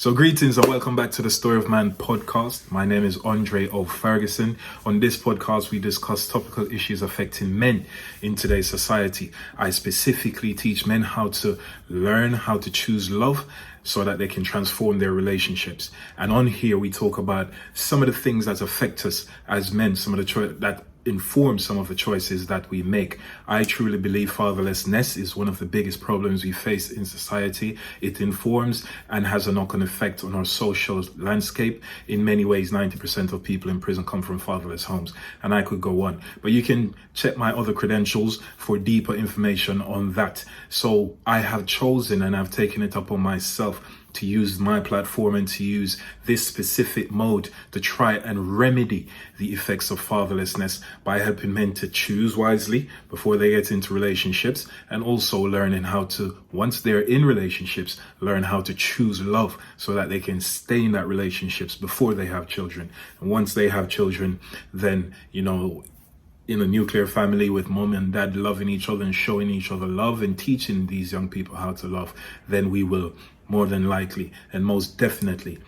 So greetings and welcome back to the Story of Man podcast. My name is André O Ferguson. On this podcast, we discuss topical issues affecting men in today's society. I specifically teach men how to learn how to choose love so that they can transform their relationships. And on here, we talk about some of the things that affect us as men, some of the that inform some of the choices that we make. I truly believe fatherlessness is one of the biggest problems we face in society. It informs and has a knock-on effect on our social landscape. In many ways, 90% of people in prison come from fatherless homes, and I could go on. But you can check my other credentials for deeper information on that. So I have chosen and I've taken it upon myself to use my platform and to use this specific mode to try and remedy the effects of fatherlessness by helping men to choose wisely before they get into relationships, and also learning how to, once they're in relationships, learn how to choose love so that they can stay in that relationships before they have children. And once they have children, then, in a nuclear family with mom and dad loving each other and showing each other love and teaching these young people how to love, then we will more than likely and most definitely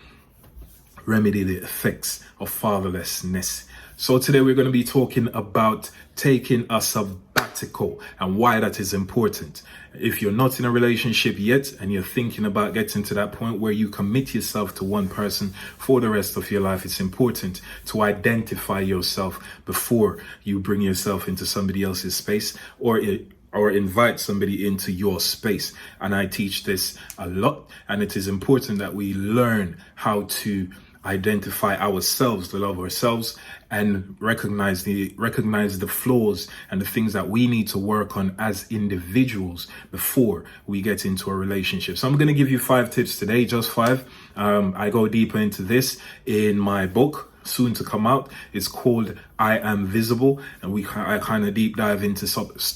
remedy the effects of fatherlessness. So today we're going to be talking about taking a sabbatical and why that is important. If you're not in a relationship yet and you're thinking about getting to that point where you commit yourself to one person for the rest of your life, it's important to identify yourself before you bring yourself into somebody else's space or invite somebody into your space. And I teach this a lot, and it is important that we learn how to identify ourselves, to love ourselves, and recognize the flaws and the things that we need to work on as individuals before we get into a relationship. So I'm going to give you 5 tips today, just 5. I go deeper into this in my book, soon to come out. It's called I Am Visible, and I kind of deep dive into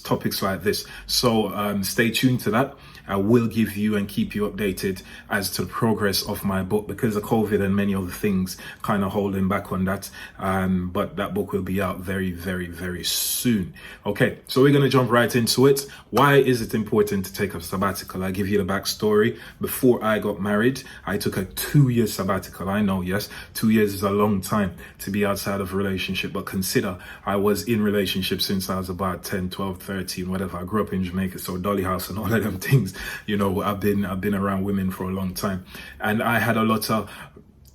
topics like this. So stay tuned to that. I will give you and keep you updated as to the progress of my book, because of COVID and many other things kind of holding back on that. But that book will be out very, very, very soon. Okay, so we're going to jump right into it. Why is it important to take a sabbatical? I give you the backstory. Before I got married, I took a 2-year sabbatical. I know, yes, 2 years is a long time to be outside of a relationship, but consider I was in relationships since I was about 10, 12, 13, whatever. I grew up in Jamaica, so Dolly House and all of them things. I've been around women for a long time, and I had a lot of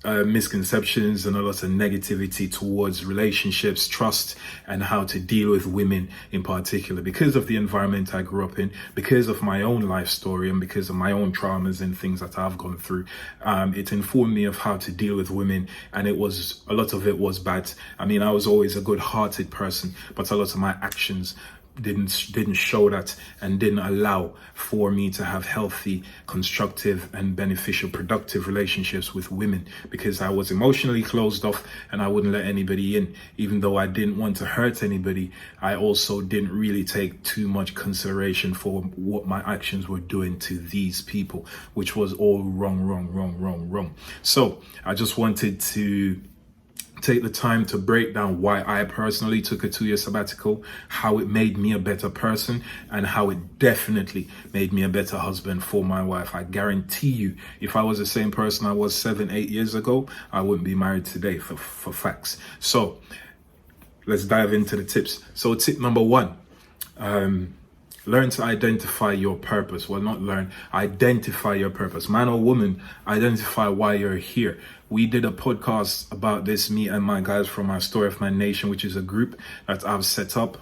misconceptions and a lot of negativity towards relationships, trust, and how to deal with women in particular, because of the environment I grew up in, because of my own life story, and because of my own traumas and things that I've gone through. It informed me of how to deal with women, and a lot of it was bad. I mean, I was always a good-hearted person, but a lot of my actions didn't show that and didn't allow for me to have healthy, constructive, and beneficial, productive relationships with women, because I was emotionally closed off and I wouldn't let anybody in. Even though I didn't want to hurt anybody, I also didn't really take too much consideration for what my actions were doing to these people, which was all wrong. So I just wanted to take the time to break down why I personally took a 2-year sabbatical, how it made me a better person, and how it definitely made me a better husband for my wife. I guarantee you, if I was the same person I was 7, 8 years ago, I wouldn't be married today, for facts. So let's dive into the tips. So tip number 1, learn to identify your purpose. Well, not learn, identify your purpose. Man or woman, identify why you're here. We did a podcast about this, me and my guys from our Story of Man Nation, which is a group that I've set up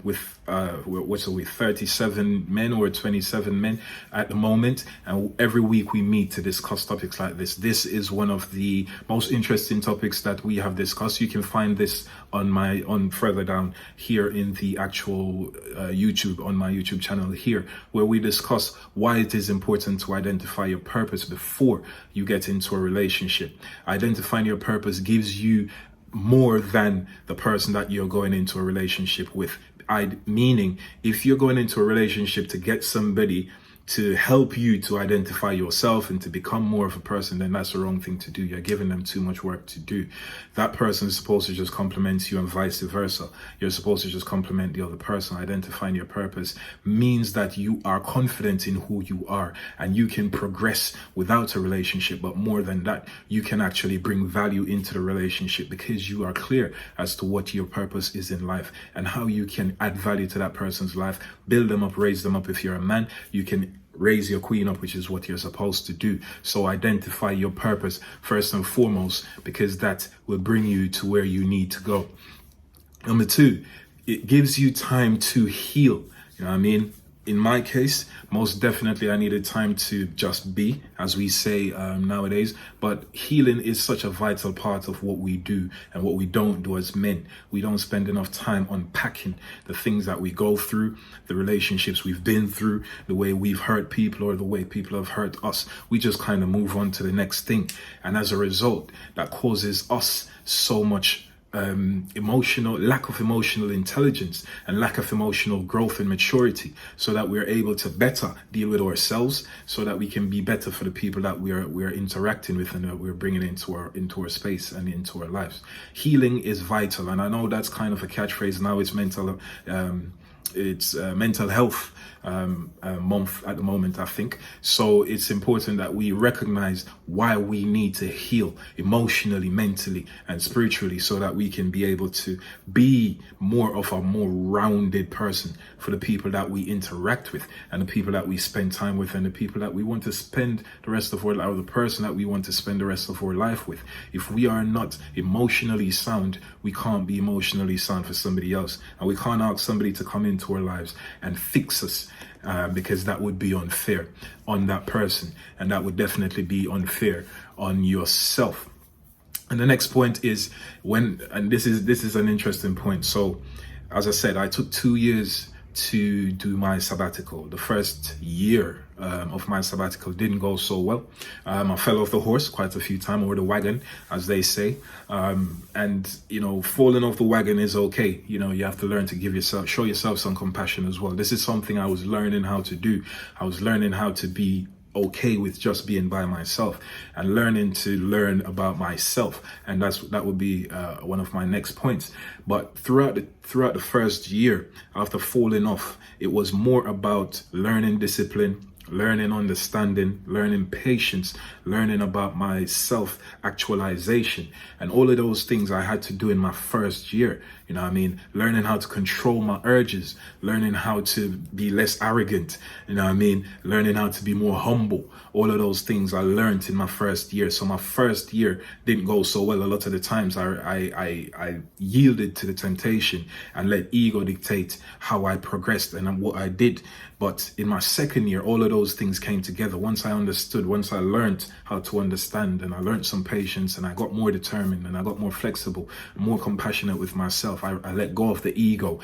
with 37 men or 27 men at the moment, and every week we meet to discuss topics like this. This is one of the most interesting topics that we have discussed. You can find this on further down here in the actual YouTube, on my YouTube channel here, where we discuss why it is important to identify your purpose before you get into a relationship. Identifying your purpose gives you more than the person that you're going into a relationship with. Meaning, if you're going into a relationship to get somebody to help you to identify yourself and to become more of a person, then that's the wrong thing to do. You're giving them too much work to do. That person is supposed to just complement you and vice versa. You're supposed to just complement the other person. Identifying your purpose means that you are confident in who you are and you can progress without a relationship. But more than that, you can actually bring value into the relationship because you are clear as to what your purpose is in life and how you can add value to that person's life, build them up, raise them up. If you're a man, you can raise your queen up, which is what you're supposed to do. So identify your purpose first and foremost, because that will bring you to where you need to go. Number two, it gives you time to heal. You know what I mean? In my case, most definitely I needed time to just be, as we say nowadays. But healing is such a vital part of what we do and what we don't do as men. We don't spend enough time unpacking the things that we go through, the relationships we've been through, the way we've hurt people or the way people have hurt us. We just kind of move on to the next thing. And as a result, that causes us so much lack of emotional intelligence and lack of emotional growth and maturity, so that we're able to better deal with ourselves, so that we can be better for the people that we're interacting with and that we're bringing into our space and into our lives. Healing is vital, and I know that's kind of a catchphrase now. It's mental health month at the moment, I think. So it's important that we recognize why we need to heal emotionally, mentally, and spiritually, so that we can be able to be more of a more rounded person for the people that we interact with and the people that we spend time with and the people that we want to spend the rest of our life, or the person that we want to spend the rest of our life with. If we are not emotionally sound, we can't be emotionally sound for somebody else, and we can't ask somebody to come into our lives and fix us, because that would be unfair on that person, and that would definitely be unfair on yourself. And the next point is this is an interesting point. So as I said, I took 2 years to do my sabbatical. The first year of my sabbatical didn't go so well. I fell off the horse quite a few times, or the wagon, as they say. And falling off the wagon is okay. You have to learn to show yourself some compassion as well. This is something I was learning how to do. I was learning how to be okay with just being by myself and learn about myself, and that would be one of my next points. But throughout the first year after falling off, it was more about learning discipline, learning understanding, learning patience, learning about my self-actualization, and all of those things I had to do in my first year. Learning how to control my urges, learning how to be less arrogant, learning how to be more humble. All of those things I learned in my first year. So my first year didn't go so well. A lot of the times I yielded to the temptation and let ego dictate how I progressed and what I did. But in my second year, all of those things came together. Once I understood, once I learned how to understand, and I learned some patience, and I got more determined, and I got more flexible, more compassionate with myself. I let go of the ego.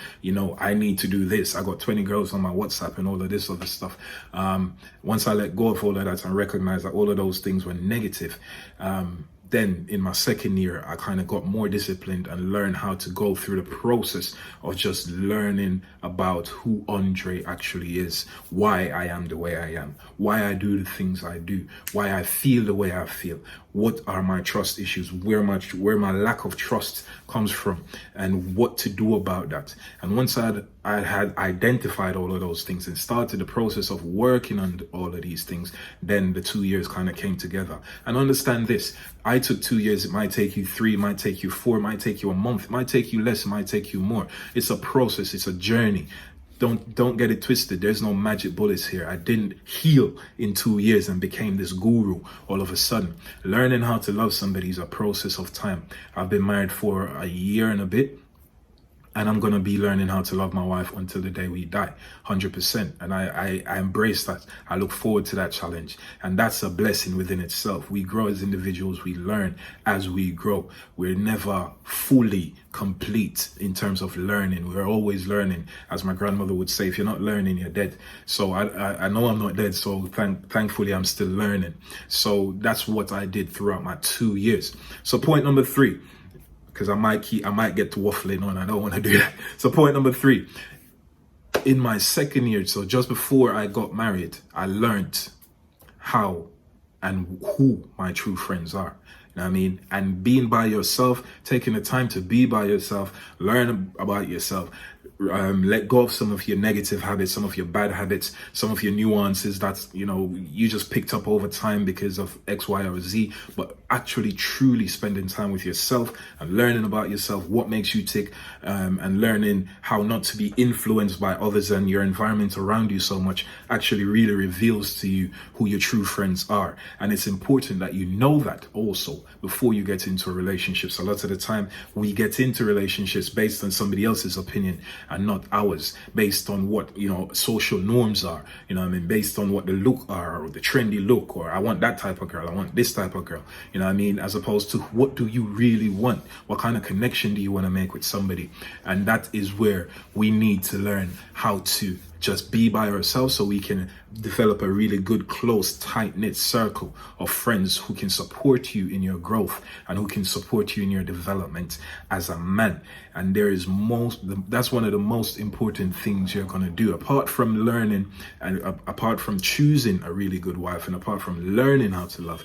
I need to do this. I got 20 girls on my WhatsApp and all of this other stuff. Once I let go of all of that and recognized that all of those things were negative, then in my second year, I kind of got more disciplined and learned how to go through the process of just learning about who Andre actually is, why I am the way I am, why I do the things I do, why I feel the way I feel, what are my trust issues, where my lack of trust comes from, and what to do about that. And once I had identified all of those things and started the process of working on all of these things, then the 2 years kind of came together. And understand this, I took 2 years. It might take you 3, it might take you 4, it might take you a month, it might take you less, it might take you more. It's a process, it's a journey. Don't get it twisted. There's no magic bullets here. I didn't heal in 2 years and became this guru all of a sudden. Learning how to love somebody is a process of time. I've been married for a year and a bit, and I'm going to be learning how to love my wife until the day we die, 100%. And I embrace that. I look forward to that challenge. And that's a blessing within itself. We grow as individuals. We learn as we grow. We're never fully complete in terms of learning. We're always learning. As my grandmother would say, if you're not learning, you're dead. So I know I'm not dead. So thankfully, I'm still learning. So that's what I did throughout my 2 years. So point number 3, because I might get to waffling on. I don't want to do that. So point number 3, in my second year, so just before I got married, I learned how and who my true friends are. You know what I mean? And being by yourself, taking the time to be by yourself, learn about yourself, let go of some of your negative habits, some of your bad habits, some of your nuances that, you know, you just picked up over time because of X, Y, or Z, but actually truly spending time with yourself and learning about yourself, what makes you tick, and learning how not to be influenced by others and your environment around you so much actually really reveals to you who your true friends are. And it's important that you know that also before you get into a relationship. So a lot of the time we get into relationships based on somebody else's opinion and not ours, based on what, you know, social norms are, you know what I mean, based on what the look are, or the trendy look, or I want that type of girl, I want this type of girl, you know what I mean, as opposed to what do you really want, what kind of connection do you want to make with somebody. And that is where we need to learn how to just be by ourselves, so we can develop a really good, close, tight-knit circle of friends who can support you in your growth and who can support you in your development as a man. And that's one of the most important things you're going to do, apart from learning and apart from choosing a really good wife and apart from learning how to love.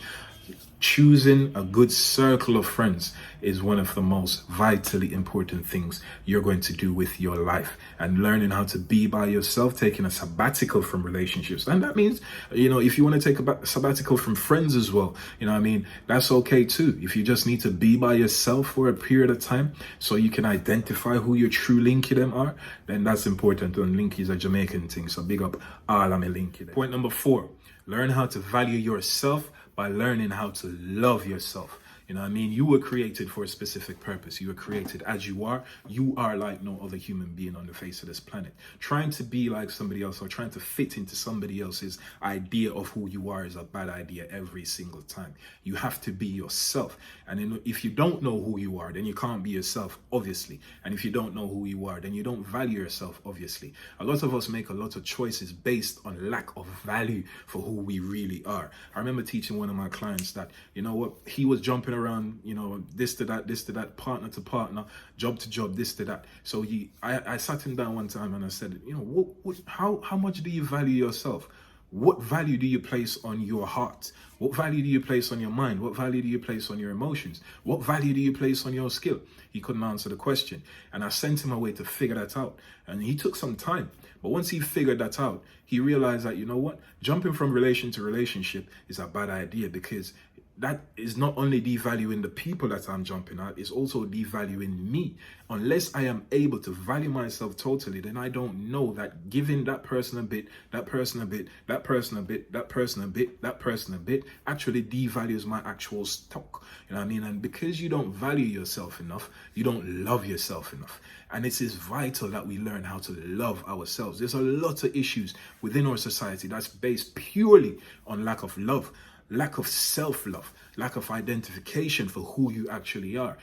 Choosing a good circle of friends is one of the most vitally important things you're going to do with your life. And learning how to be by yourself, taking a sabbatical from relationships. And that means, you know, if you want to take a sabbatical from friends as well, you know what I mean, that's okay too. If you just need to be by yourself for a period of time so you can identify who your true linky them are, then that's important. And linky is a Jamaican thing, so big up all of my linky. Point number 4, learn how to value yourself by learning how to love yourself. You know what I mean? You were created for a specific purpose. You were created as you are. You are like no other human being on the face of this planet. Trying to be like somebody else or trying to fit into somebody else's idea of who you are is a bad idea every single time. You have to be yourself. And if you don't know who you are, then you can't be yourself, obviously. And if you don't know who you are, then you don't value yourself, obviously. A lot of us make a lot of choices based on lack of value for who we really are. I remember teaching one of my clients that, you know what, he was jumping around, you know, this to that, partner to partner, job to job, this to that. So I sat him down one time and I said, you know, how much do you value yourself? What value do you place on your heart? What value do you place on your mind? What value do you place on your emotions? What value do you place on your skill? He couldn't answer the question. And I sent him away to figure that out. And he took some time. But once he figured that out, he realized that, you know what? Jumping from relation to relationship is a bad idea, because that is not only devaluing the people that I'm jumping at, it's also devaluing me. Unless I am able to value myself totally, then I don't know that giving that person a bit, that person a bit, that person a bit, that person a bit, that person a bit, actually devalues my actual stock. You know what I mean? And because you don't value yourself enough, you don't love yourself enough. And it is vital that we learn how to love ourselves. There's a lot of issues within our society that's based purely on lack of love, lack of self-love, lack of identification for who you actually are.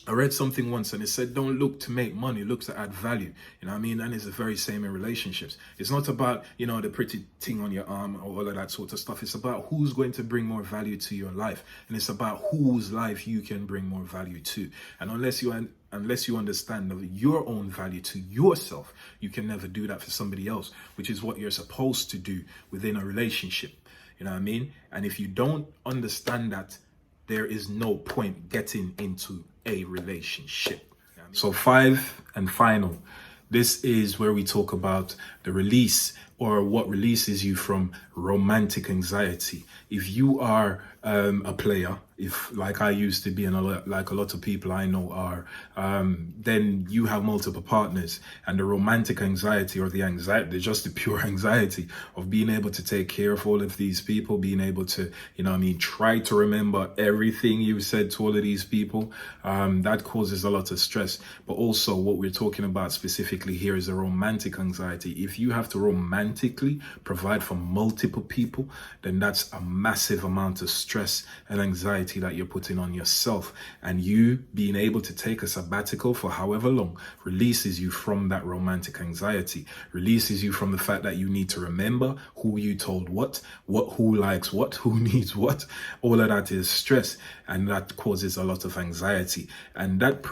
I read something once and it said, don't look to make money, look to add value. You know what I mean? And it's the very same in relationships. It's not about, you know, the pretty thing on your arm or all of that sort of stuff. It's about who's going to bring more value to your life. And it's about whose life you can bring more value to. And unless you understand your own value to yourself, you can never do that for somebody else, which is what you're supposed to do within a relationship. You know what I mean? And if you don't understand that, there is no point getting into a relationship. So 5 and final, this is where we talk about the release, or what releases you from romantic anxiety. If you are a player, if like I used to be, and like a lot of people I know are, then you have multiple partners, and the romantic anxiety, or the anxiety, just the pure anxiety of being able to take care of all of these people, being able to, you know what I mean, try to remember everything you've said to all of these people, that causes a lot of stress. But also what we're talking about specifically here is the romantic anxiety. If you have to romantically provide for multiple people, then that's a massive amount of stress and anxiety that you're putting on yourself. And you being able to take a sabbatical for however long releases you from that romantic anxiety, releases you from the fact that you need to remember who you told what, who likes what, who needs what. All of that is stress, and that causes a lot of anxiety. And that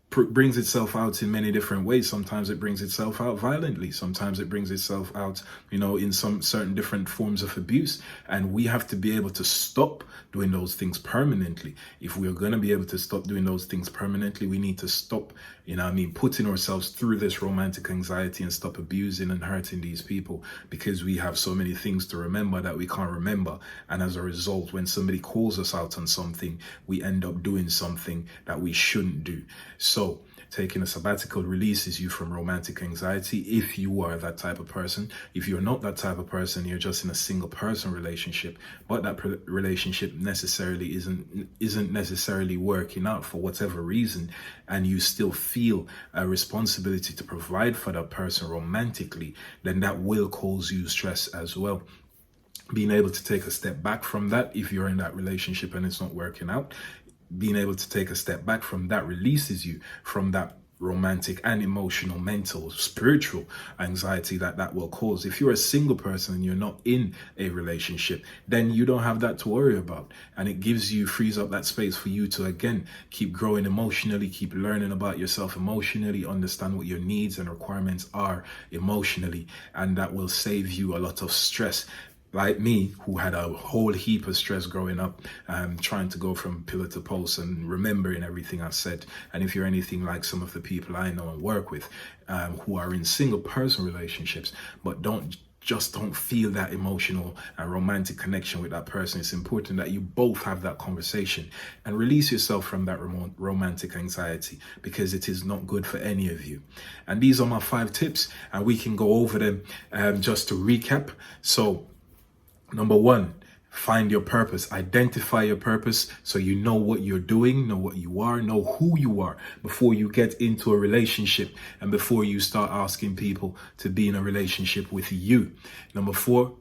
brings itself out in many different ways. Sometimes it brings itself out violently. Sometimes it brings itself out, in some certain different forms of abuse. And we have to be able to stop doing those things permanently. If we are going to be able to stop doing those things permanently, we need to stop, putting ourselves through this romantic anxiety and stop abusing and hurting these people, because we have so many things to remember that we can't remember. And as a result, when somebody calls us out on something, we end up doing something that we shouldn't do. So taking a sabbatical releases you from romantic anxiety if you are that type of person. If you're not that type of person, you're just in a single person relationship, but that relationship necessarily isn't necessarily working out for whatever reason, and you still feel a responsibility to provide for that person romantically, then that will cause you stress as well. Being able to take a step back from that, if you're in that relationship and it's not working out, being able to take a step back from that releases you from that romantic and emotional, mental, spiritual anxiety that will cause. If you're a single person and you're not in a relationship, then you don't have that to worry about. And it frees up that space for you to, again, keep growing emotionally, keep learning about yourself emotionally, understand what your needs and requirements are emotionally. And that will save you a lot of stress. Like me, who had a whole heap of stress growing up, trying to go from pillar to post and remembering everything I said. And if you're anything like some of the people I know and work with, who are in single person relationships, but don't feel that emotional and romantic connection with that person, it's important that you both have that conversation and release yourself from that romantic anxiety, because it is not good for any of you. And these are my 5 tips, and we can go over them just to recap. So, number 1, find your purpose. Identify your purpose so you know what you're doing, know what you are, know who you are before you get into a relationship and before you start asking people to be in a relationship with you. Number 4,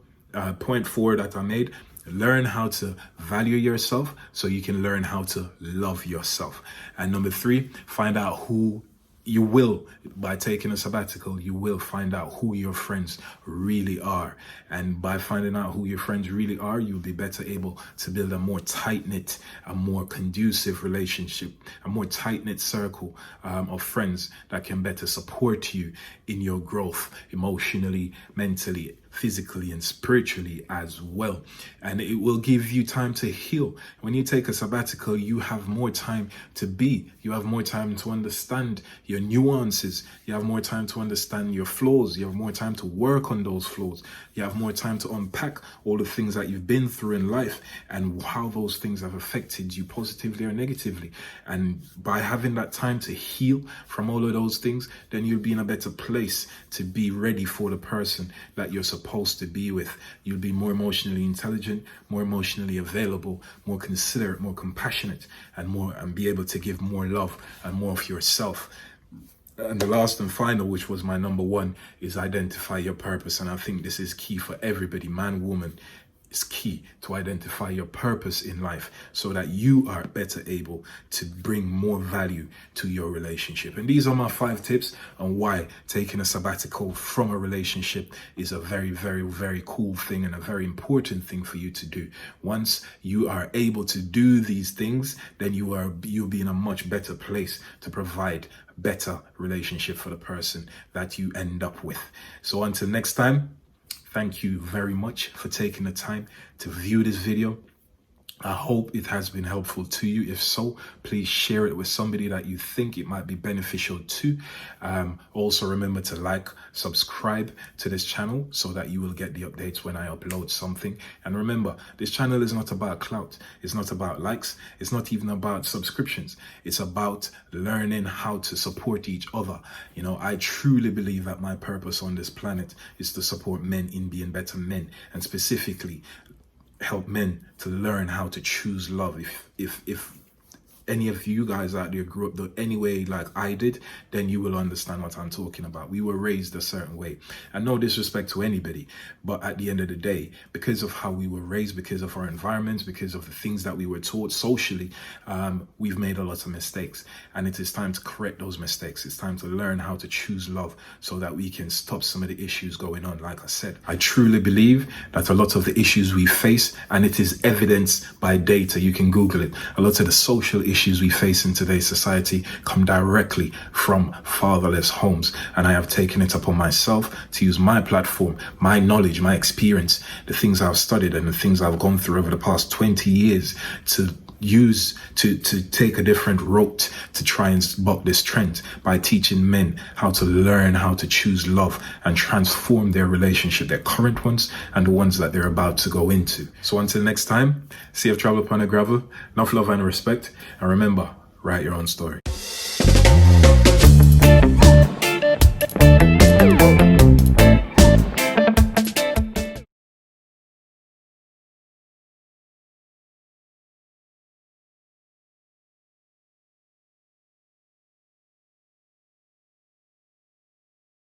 point 4 that I made, learn how to value yourself so you can learn how to love yourself. And number 3, find out who you will, by taking a sabbatical, you will find out who your friends really are. And by finding out who your friends really are, you'll be better able to build a more tight-knit, a more conducive relationship, a more tight-knit circle of friends that can better support you in your growth emotionally, mentally, physically and spiritually as well. And it will give you time to heal. When you take a sabbatical, you have more time to be. You have more time to understand your nuances. You have more time to understand your flaws. You have more time to work on those flaws. You have more time to unpack all the things that you've been through in life and how those things have affected you positively or negatively. And by having that time to heal from all of those things, then you'll be in a better place to be ready for the person that you're supposed to be with. You'll be more emotionally intelligent, more emotionally available, more considerate, more compassionate, and be able to give more love and more of yourself. And the last and final, which was my number 1, is identify your purpose. And I think this is key for everybody, man, woman. It's key to identify your purpose in life so that you are better able to bring more value to your relationship. And these are my 5 tips on why taking a sabbatical from a relationship is a very, very, very cool thing and a very important thing for you to do. Once you are able to do these things, then you'll be in a much better place to provide a better relationship for the person that you end up with. So until next time, thank you very much for taking the time to view this video. I hope it has been helpful to you. If so, please share it with somebody that you think it might be beneficial to. Also remember to like, subscribe to this channel so that you will get the updates when I upload something. And remember, this channel is not about clout. It's not about likes. It's not even about subscriptions. It's about learning how to support each other. I truly believe that my purpose on this planet is to support men in being better men, and specifically help men to learn how to choose love. If any of you guys out there grew up the anyway like I did, then you will understand what I'm talking about. We were raised a certain way, and no disrespect to anybody, but at the end of the day, because of how we were raised, because of our environments, because of the things that we were taught socially, we've made a lot of mistakes, and it is time to correct those mistakes. It's time to learn how to choose love so that we can stop some of the issues going on. Like I said, I truly believe that a lot of the issues we face, and it is evidenced by data, you can Google it, a lot of the social issues issues we face in today's society come directly from fatherless homes. And I have taken it upon myself to use my platform, my knowledge, my experience, the things I've studied and the things I've gone through over the past 20 years to take a different route to try and buck this trend by teaching men how to learn how to choose love and transform their relationship, their current ones and the ones that they're about to go into. So until next time, safe travel upon the gravel, enough love and respect, and remember, write your own story.